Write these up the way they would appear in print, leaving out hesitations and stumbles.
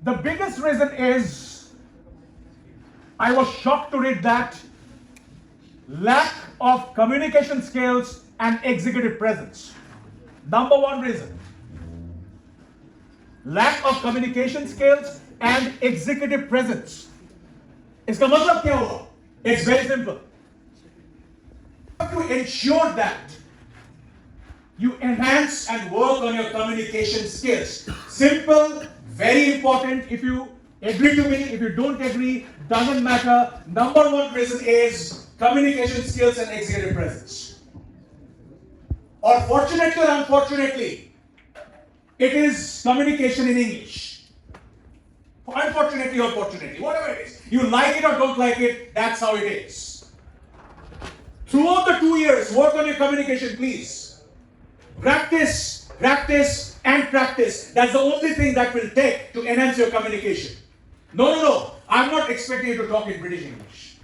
The biggest reason is, I was shocked to read that, lack of communication skills and executive presence. Number one reason. Lack of communication skills and executive presence. इसका मतलब क्या हुआ? It's very simple. You have to ensure that you enhance and work on your communication skills. Simple, very important. If you agree to me, if you don't agree, doesn't matter. Number one reason is communication skills and executive presence. Or fortunately or unfortunately, it is communication in English. Unfortunately or fortunately, whatever it is. You like it or don't like it, that's how it is. Throughout the 2 years, work on your communication, please. Practice, practice, and practice. That's the only thing that will take to enhance your communication. No. I'm not expecting you to talk in British English.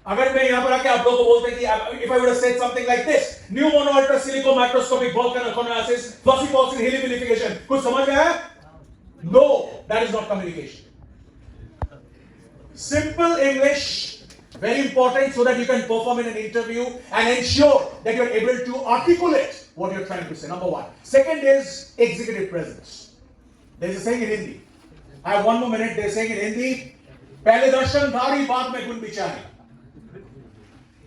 अगर मैं यहाँ पर आके आप लोगों को बोलते कि if I would have said something like this, new mono ultra silico microscopic volcanoconiosis, glossy pulse helification, कुछ समझ में आया? No, that is not communication. Simple English, very important, so that you can perform in an interview and ensure that you are able to articulate what you are trying to say. Number one. Second is executive presence. There is a saying in Hindi. I have one more minute. They are saying in Hindi, पहले दर्शनधारी बाद में गुण विचारी.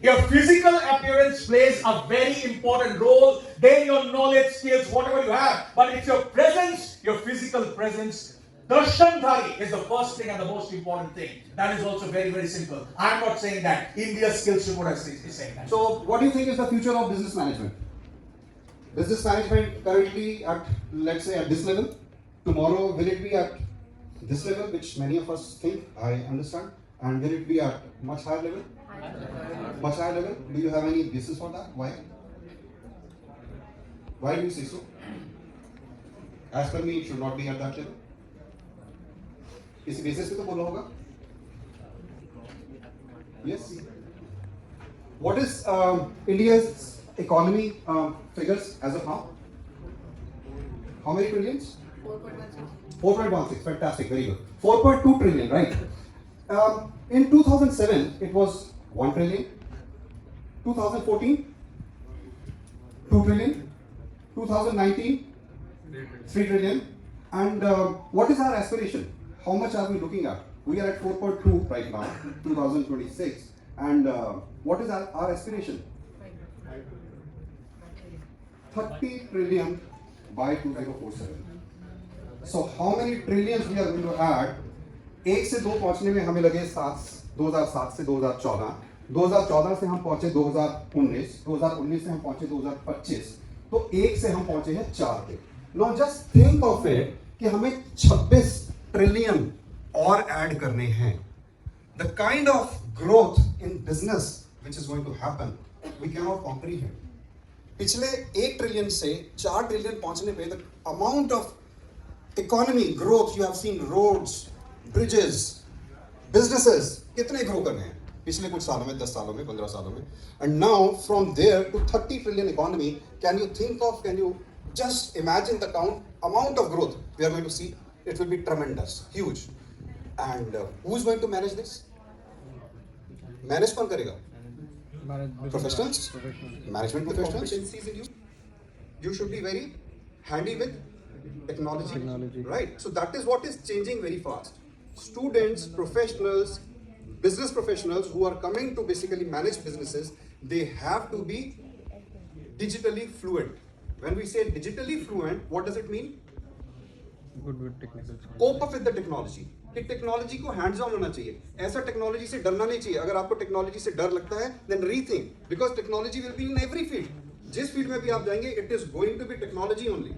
Your physical appearance plays a very important role. Then your knowledge, skills, whatever you have. But it's your presence, your physical presence. Darshandhari is the first thing and the most important thing. That is also very, very simple. I'm not saying that. India's skills report is saying that. So, what do you think is the future of business management? Business management currently at, let's say, at this level. Tomorrow, will it be at this level, which many of us think, I understand, and will it be at much higher level? Much higher level? Do you have any basis for that? Why? Why do you say so? As per me, it should not be at that level. किसी basis पे तो बोला होगा? Yes. What is India's economy figures as of now? How many trillions? 4.16. Fantastic. Very good. 4.2 trillion, right? In 2007, it was 1 trillion. 2014, 2 trillion. 2019, 3 trillion. And what is our aspiration? How much are we looking at? We are at 4.2 right now, 2026. And what is our aspiration? 30 trillion by 2047. So how many trillions we are going to add? 1 से 2 पहुंचने में हमें लगे 2007 से 2014, 2014 से हम पहुंचे 2019, 2019 से हम पहुंचे 2025, तो 1 से हम पहुंचे हैं 4 पे. Now just think of it कि हमें 26 ट्रिलियन और ऐड करने हैं. The kind of growth in business which is going to happen, we cannot comprehend. पिछले 1 ट्रिलियन से 4 ट्रिलियन पहुंचने पे the amount of economy growth you have seen, roads, bridges, businesses कितने ग्रो कर रहे हैं पिछले कुछ सालों में, 10 सालों में, 15 सालों में. And now from there to 30 trillion economy, can you just imagine the amount of growth we are going to see? It will be tremendous, huge. And who is going to manage this? Manage कौन करेगा? Professionals? Management professionals? Competencies in you. You should be very handy with technology. Right? So that is what is changing very fast. Students, professionals, business professionals who are coming to basically manage businesses, they have to be digitally fluent. When we say digitally fluent, what does it mean? Good with technical skills. Cope up with the technology. कि technology को hands on होना चाहिए. ऐसा technology से डरना नहीं चाहिए. अगर आपको टेक्नोलॉजी से डर लगता है, then rethink, because technology will be in every field. जिस फील्ड में भी आप जाएंगे, it is going to be technology only.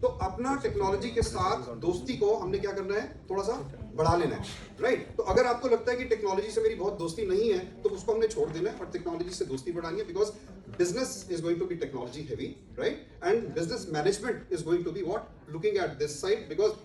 तो अपना टेक्नोलॉजी के साथ दोस्ती को हमने क्या करना है, थोड़ा सा बढ़ा लेना है, राइट? तो अगर आपको लगता है कि टेक्नोलॉजी से मेरी बहुत दोस्ती नहीं है, तो उसको हमने छोड़ देना है और टेक्नोलॉजी से दोस्ती बढ़ानी है, because business is going to be technology heavy, right? And business management is going to be what? Looking at this side, because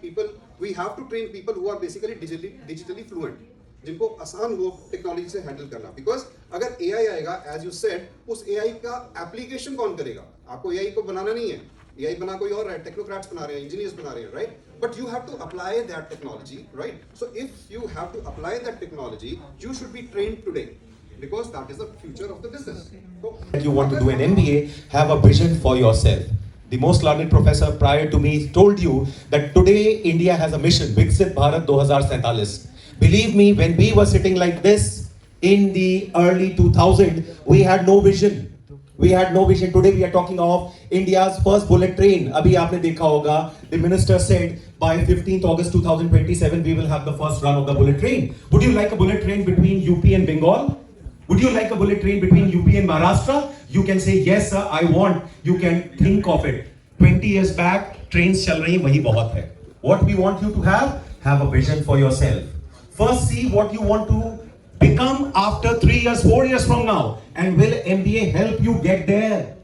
we have to train people who are basically digitally fluent, जिनको आसान हो technology से handle करना. Because अगर AI आएगा, as you said, उस AI का application कौन करेगा? आपको AI को बनाना नहीं है, AI बना कोई और है, टेक्नोक्रेट्स बना रहे हैं, इंजीनियर्स बना रहे हैं, right? but you have to apply that technology, right? So if you have to apply that technology, you should be trained today, because that is the future of the business. So, you want to do an MBA, have a vision for yourself. The most learned professor prior to me told you that today India has a mission, Viksit Bharat 2047. Believe me, when we were sitting like this in the early 2000s, we had no vision. We had no vision. Today we are talking of India's first bullet train. Abhi aapne dekha hoga. The minister said by 15th August 2027 we will have the first run of the bullet train. Would you like a bullet train between UP and Bengal? Would you like a bullet train between UP and Maharashtra? You can say yes sir, I want. You can think of it. 20 years back, trains chal rahi, wahi bahut hai. What we want you to have a vision for yourself. First see what you want to become after 3 years, 4 years from now, and will MBA help you get there?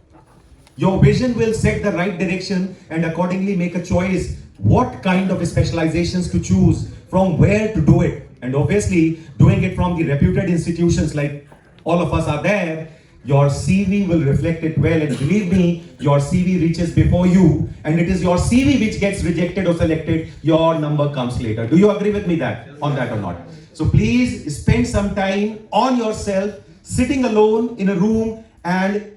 Your vision will set the right direction and accordingly make a choice what kind of specializations to choose, from where to do it, and obviously doing it from the reputed institutions like all of us are there. Your CV will reflect it well, and believe me, your CV reaches before you, and it is your CV which gets rejected or selected. Your number comes later. Do you agree with me on that or not? So please spend some time on yourself, sitting alone in a room, and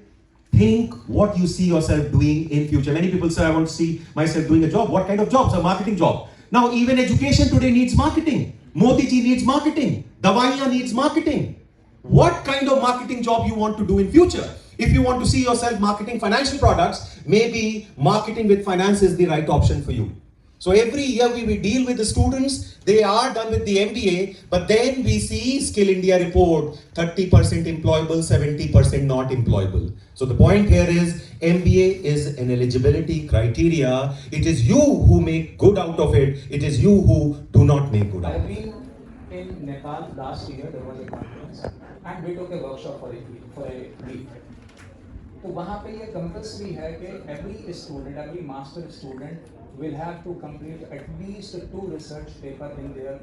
think what you see yourself doing in future. Many people say, I want to see myself doing a job. What kind of jobs? A marketing job. Now even education today needs marketing. Modi ji needs marketing. Dawaiyan needs marketing. What kind of marketing job you want to do in future? If you want to see yourself marketing financial products, maybe marketing with finance is the right option for you. So every year we deal with the students, they are done with the MBA, but then we see Skill India report, 30% employable, 70% not employable. So the point here is MBA is an eligibility criteria. It is you who make good out of it. It is you who do not make good out of it. I've been in Nepal last year. There was a conference and we took a workshop for a week. तो वहाँ पे ये compulsory है कि every master student will have to complete at least 2 research paper in their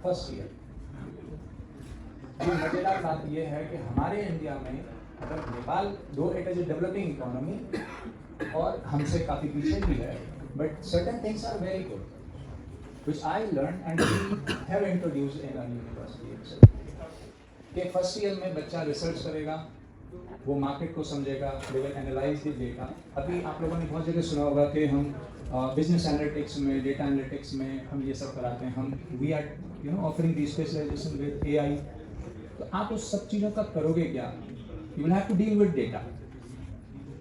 first year. ये मजेदार बात ये है कि हमारे इंडिया में अगर नेपाल दो it is a developing economy और हमसे काफी पीछे भी है, but certain things are very good, which I learned and we have introduced in our university itself. कि फर्स्ट ईयर में बच्चा रिसर्च करेगा, वो मार्केट को समझेगा, they will analyse the data. अभी आप लोगों ने बहुत जगह सुना होगा कि हम बिजनेस एनालिटिक्स में, डेटा एनालिटिक्स में हम ये सब कराते हैं. हम we are offering the specialisation with AI. तो आप उस सब चीज़ों का करोगे क्या? You will have to deal with data.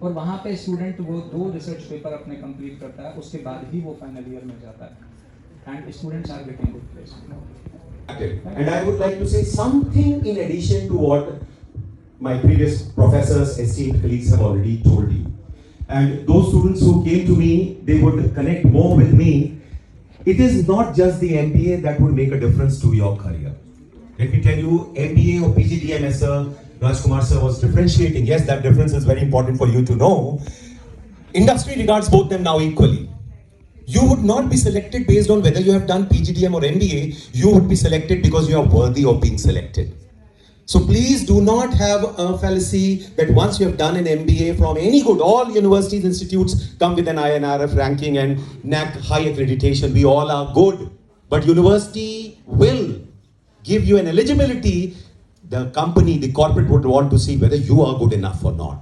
और वहाँ पे स्टूडेंट वो 2 रिसर्च पेपर अपने कंप्लीट करता है, उसके बाद ही वो फाइनल ईयर में जाता है. And students are getting good place. And I would like to say something in addition to what my previous professors, esteemed colleagues have already told you. And those students who came to me, they would connect more with me. It is not just the MBA that would make a difference to your career. Let me tell you, MBA or PGDM, as Rajkumar sir was differentiating, yes, that difference is very important for you to know. Industry regards both them now equally. You would not be selected based on whether you have done PGDM or MBA. You would be selected because you are worthy of being selected. So please do not have a fallacy that once you have done an MBA from any good, all universities, institutes come with an INRF ranking and NAC high accreditation. We all are good. But university will give you an eligibility. The company, the corporate would want to see whether you are good enough or not.